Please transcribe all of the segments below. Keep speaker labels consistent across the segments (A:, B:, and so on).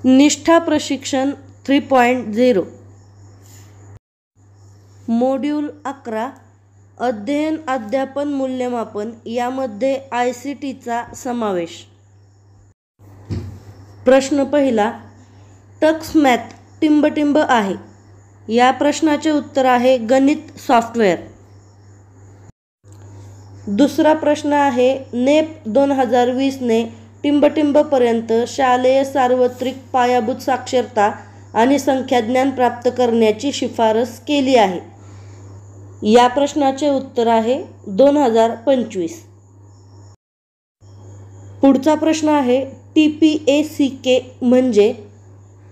A: निष्ठा प्रशिक्षण 3.0 मॉड्यूल 11 अध्ययन अध्यापन मूल्यमापन यामध्ये ICTचा समावेश। प्रश्न पहिला, टक्स मॅथ टिंबटिंब आहे। या प्रश्नाचे उत्तर आहे गणित सॉफ्टवेअर। दुसरा प्रश्न आहे नेप 2020 ने टिंबटिंबपर्यंत शालेय सार्वत्रिक पायाभूत साक्षरता आणि संख्याज्ञान प्राप्त करण्याची शिफारस केली आहे। या प्रश्नाचे उत्तर आहे 2025। पुढचा प्रश्न आहे TPACK म्हणजे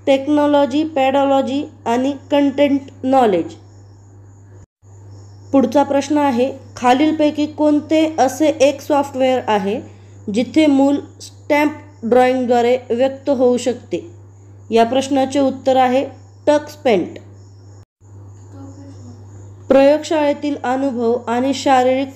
A: टेक्नॉलॉजी, पेडॉलॉजी आणि कंटेंट नॉलेज। पुढचा प्रश्न आहे खालीलपैकी कोणते असे एक सॉफ्टवेअर आहे जिथे मूल स्टॅम्प ड्रॉइंगद्वारे व्यक्त होऊ शकते। या प्रश्नाचे उत्तर आहे टक्स पेंट। प्रयोगशाळेतील अनुभव आणि शारीरिक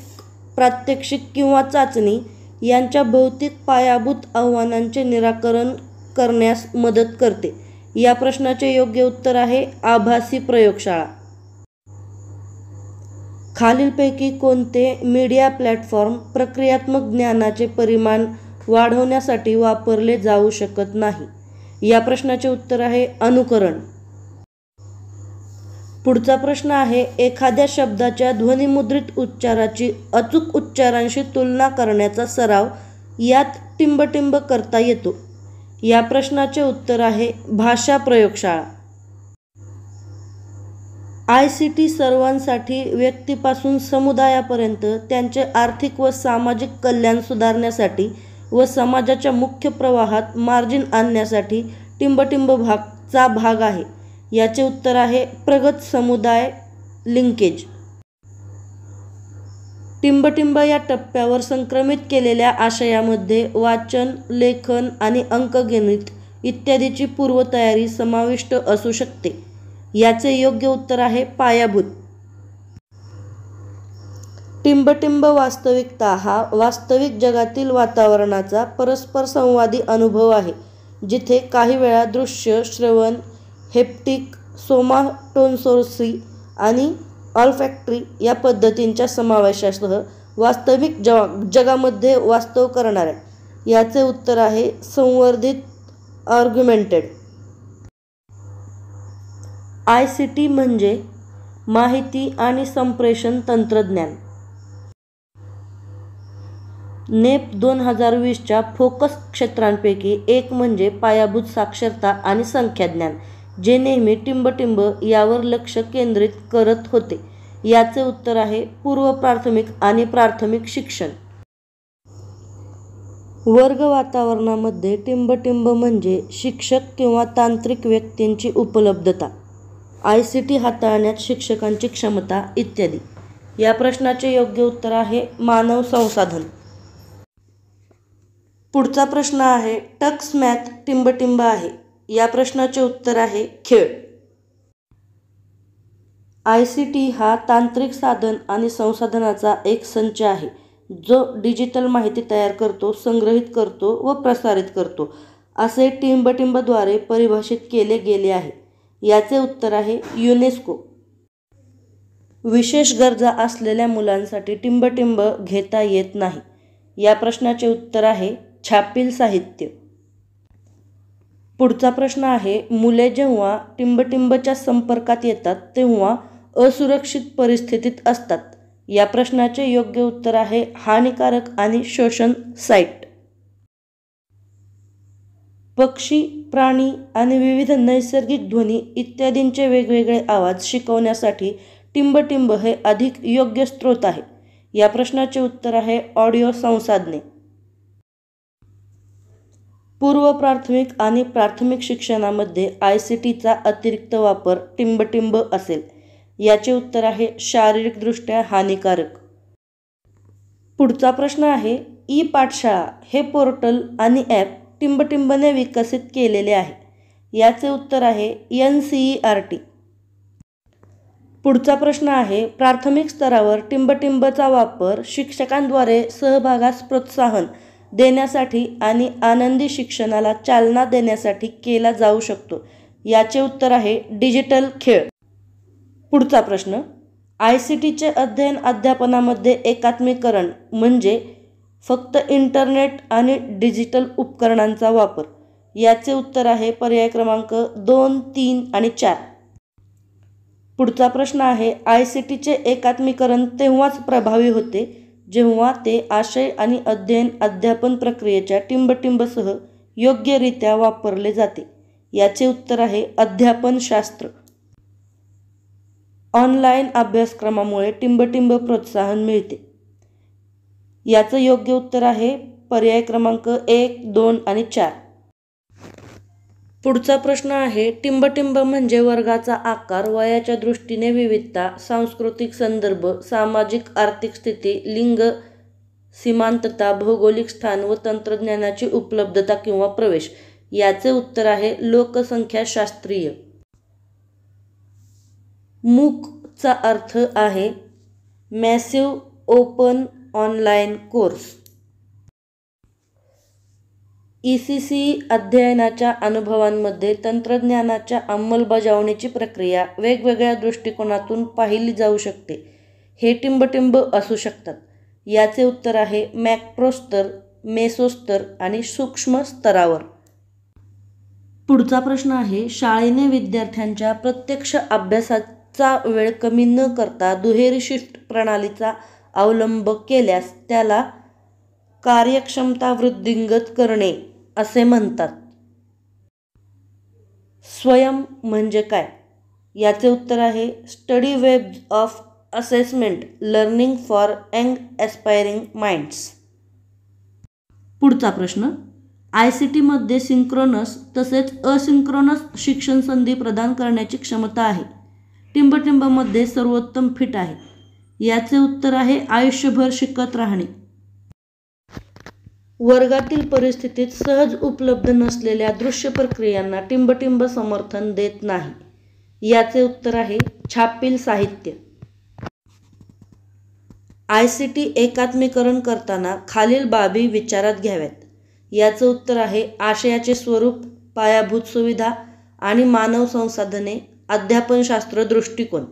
A: प्रात्यक्षिक किंवा चाचणी यांच्या भौतिक पायाभूत आव्हानांचे निराकरण करण्यास मदत करते। या प्रश्नाचे योग्य उत्तर आहे आभासी प्रयोगशाळा। खालीलपैकी कोणते मीडिया प्लॅटफॉर्म प्रक्रियात्मक ज्ञानाचे परिमाण वाढवण्यासाठी वापरले जाऊ शकत नाही। या प्रश्नाचे उत्तर आहे अनुकरण। पुढचा प्रश्न आहे एखाद्या शब्दाच्या ध्वनिमुद्रित उच्चाराची अचूक उच्चारांशी तुलना करण्याचा सराव यात टिंबटिंब करता येतो। या प्रश्नाचे उत्तर आहे भाषा प्रयोगशाळा। ICT सर्वांसाठी व्यक्तीपासून समुदायापर्यंत त्यांचे आर्थिक व सामाजिक कल्याण सुधारण्यासाठी व समाजाच्या मुख्य प्रवाहात मार्जिन आणण्यासाठी टिंबटिंब भाग आहे। याचे उत्तर आहे प्रगत समुदाय लिंकेज। टिंबटिंब या टप्प्यावर संक्रमित केलेल्या आशयामध्ये वाचन, लेखन आणि अंकगणित इत्यादीची पूर्वतयारी समाविष्ट असू शकते। याचे योग्य उत्तर आहे पायाभूत। टिंबटिंब वास्तविकता हा वास्तविक जगातील वातावरणाचा परस्परसंवादी अनुभव आहे, जिथे काही वेळा दृश्य, श्रवण, हेप्टिक, सोमाटोसेन्सोरी आणि ऑल्फॅक्टरी या पद्धतींच्या समावेशासह वास्तविक जगामध्ये वास्तव करणाऱ्या। याचे उत्तर आहे संवर्धित ऑग्मेंटेड। ICT म्हणजे माहिती आणि संप्रेषण तंत्रज्ञान। नेप 2020च्या फोकस क्षेत्रांपैकी एक म्हणजे पायाभूत साक्षरता आणि संख्याज्ञान, जे नेहमी टिंबटिंब यावर लक्ष केंद्रित करत होते। याचे उत्तर आहे पूर्व प्राथमिक आणि प्राथमिक शिक्षण। वर्ग वातावरणामध्ये टिंबटिंब म्हणजे शिक्षक किंवा तांत्रिक व्यक्तींची उपलब्धता, ICT हाताळण्यात शिक्षकांची क्षमता इत्यादी। या प्रश्नाचे योग्य उत्तर आहे मानव संसाधन। पुढचा प्रश्न आहे टक्स मॅथ टिंबटिंब आहे। या प्रश्नाचे उत्तर आहे खेळ। ICT हा तांत्रिक साधन आणि संसाधनाचा एक संच आहे, जो डिजिटल माहिती तयार करतो, संग्रहित करतो व प्रसारित करतो, असे टिंबटिंबद्वारे परिभाषित केले गेले आहे। याचे उत्तर आहे युनेस्को। विशेष गरजा असलेल्या मुलांसाठी टिंबटिंब घेता येत नाही। या प्रश्नाचे उत्तर आहे छापील साहित्य। पुढचा प्रश्न आहे मुले जेव्हा टिंबटिंबच्या संपर्कात येतात तेव्हा असुरक्षित परिस्थितीत असतात। या प्रश्नाचे योग्य उत्तर आहे हानिकारक आणि शोषण साइट। पक्षी, प्राणी आणि विविध नैसर्गिक ध्वनी इत्यादींचे वेगवेगळे आवाज शिकवण्यासाठी टिंबटिंब हे अधिक योग्य स्रोत आहे। या प्रश्नाचे उत्तर आहे ऑडिओ संसाधने। पूर्व प्राथमिक आणि प्राथमिक शिक्षणामध्ये ICTचा अतिरिक्त वापर टिंबटिंब असेल। याचे उत्तर आहे शारीरिकदृष्ट्या हानिकारक। पुढचा प्रश्न आहे ई-पाठशाळा हे पोर्टल आणि ॲप टिंबटिंबने विकसित केलेले आहे। याचे उत्तर आहे NCERT। पुढचा प्रश्न आहे प्राथमिक स्तरावर टिंबटिंबचा वापर शिक्षकांद्वारे सहभागास प्रोत्साहन देण्यासाठी आणि आनंदी शिक्षणाला चालना देण्यासाठी केला जाऊ शकतो? याचे उत्तर आहे डिजिटल खेळ. पुढचा प्रश्न, ICTचे अध्ययन अध्यापनामध्ये एकात्मीकरण म्हणजे फक्त इंटरनेट आणि डिजिटल उपकरणांचा वापर. याचे उत्तर आहे पर्याय क्रमांक 2, 3 आणि 4. पुढचा प्रश्न आहे, ICTचे एकात्मीकरण तेव्हाच प्रभावी होते जेव्हा ते आशय आणि अध्ययन अध्यापन प्रक्रियेच्या टिंबटिंबसह योग्यरित्या वापरले जाते. याचे उत्तर आहे अध्यापनशास्त्र. ऑनलाईन अभ्यासक्रमामुळे टिंबटिंब प्रोत्साहन मिळते. याचं योग्य उत्तर आहे पर्याय क्रमांक 1, 2 आणि 4. पुढचा प्रश्न आहे, टिंबटिंब म्हणजे वर्गाचा आकार, वयाच्या दृष्टीने विविधता, सांस्कृतिक संदर्भ, सामाजिक आर्थिक स्थिती, लिंग, सीमांतता, भौगोलिक स्थान व तंत्रज्ञानाची उपलब्धता किंवा प्रवेश. याचे उत्तर आहे लोकसंख्याशास्त्रीय. MOOC चा अर्थ आहे massive open online course. ECC अध्ययनाच्या अनुभवांमध्ये तंत्रज्ञानाच्या अंमलबजावणीची प्रक्रिया वेगवेगळ्या दृष्टिकोनातून पाहिली जाऊ शकते. हे टिंबटिंब असू शकतात. याचे उत्तर आहे मॅक्रो स्तर, मेसो स्तर आणि सूक्ष्म स्तरावर. पुढचा प्रश्न आहे, शाळेने विद्यार्थ्यांच्या प्रत्यक्ष अभ्यासाचा वेळ कमी न करता दुहेरी शिफ्ट प्रणालीचा अवलंब केल्यास त्याला कार्यक्षमता वृद्धिंगत करणे असे म्हणतात. स्वयं म्हणजे काय? याचे उत्तर आहे study webs of assessment learning for young aspiring minds. पुढचा प्रश्न, ICTमध्ये सिंक्रोनस तसेच असिंक्रोनस शिक्षण संधी प्रदान करण्याची क्षमता आहे. टिंबटिंबमध्ये सर्वोत्तम फिट आहे. याचे उत्तर आहे आयुष्यभर शिकत राहणे. वर्गातील परिस्थितीत सहज उपलब्ध नसलेल्या दृश्य प्रक्रियांना टिंबटिंब समर्थन देत नाही. याचे उत्तर आहे छापील साहित्य. ICT एकात्मीकरण करताना खालील बाबी विचारात घ्याव्यात. याचं उत्तर आहे आशयाचे स्वरूप, पायाभूत सुविधा आणि मानव संसाधने, अध्यापनशास्त्र दृष्टिकोन.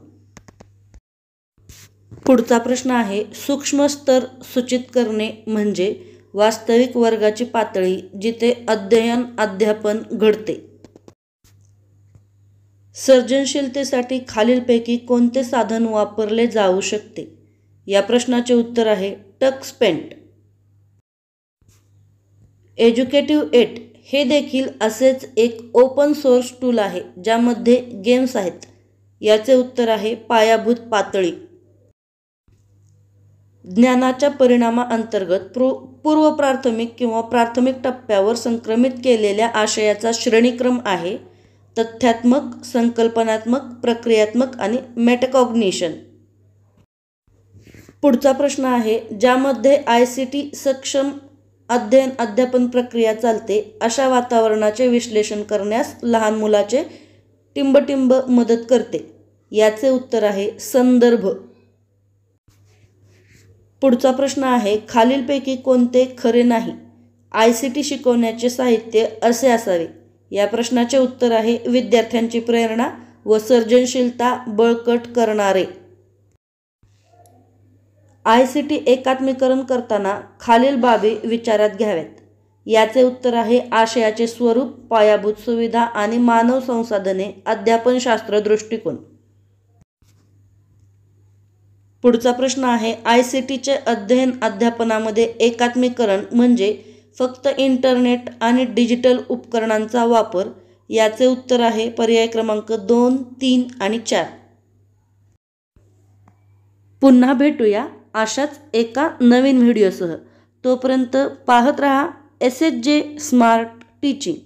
A: पुढचा प्रश्न आहे, सूक्ष्म स्तर सूचित करणे म्हणजे वास्तविक वर्गाची पातळी जिथे अध्ययन अध्यापन घडते. सर्जनशीलतेसाठी खालीलपैकी कोणते साधन वापरले जाऊ शकते? या प्रश्नाचे उत्तर आहे टक्सपेंट. एज्युकेटिव्ह8 हे देखील असेच एक ओपन सोर्स टूल आहे ज्यामध्ये गेम्स आहेत. याचे उत्तर आहे पायाभूत पातळी. ज्ञानाच्या परिणामाअंतर्गत पूर्व प्राथमिक किंवा प्राथमिक टप्प्यावर संक्रमित केलेल्या आशयाचा श्रेणीक्रम आहे तथ्यात्मक, संकल्पनात्मक, प्रक्रियात्मक आणि मेटाकॉग्निशन. पुढचा प्रश्न आहे, ज्यामध्ये ICT सक्षम अध्ययन अध्यापन प्रक्रिया चालते अशा वातावरणाचे विश्लेषण करण्यास लहान मुलाचे टिंबटिंब मदत करते. याचे उत्तर आहे संदर्भ. पुढचा प्रश्न आहे, खालीलपैकी कोणते खरे नाही? ICT शिकवण्याचे साहित्य असे असावे. या प्रश्नाचे उत्तर आहे विद्यार्थ्यांची प्रेरणा व सर्जनशीलता बळकट करणारे. ICT एकात्मीकरण करताना खालील बाबी विचारात घ्याव्यात. याचे उत्तर आहे आशयाचे स्वरूप, पायाभूत सुविधा आणि मानव संसाधने, अध्यापनशास्त्र दृष्टिकोन. पुढचा प्रश्न आहे, ICTचे अध्ययन अध्यापनामध्ये एकात्मीकरण म्हणजे फक्त इंटरनेट आणि डिजिटल उपकरणांचा वापर. याचे उत्तर आहे पर्याय क्रमांक 2, 3 आणि 4. पुन्हा भेटूया अशाच एका नवीन व्हिडिओसह. तोपर्यंत पाहत रहा SHJ स्मार्ट टीचिंग.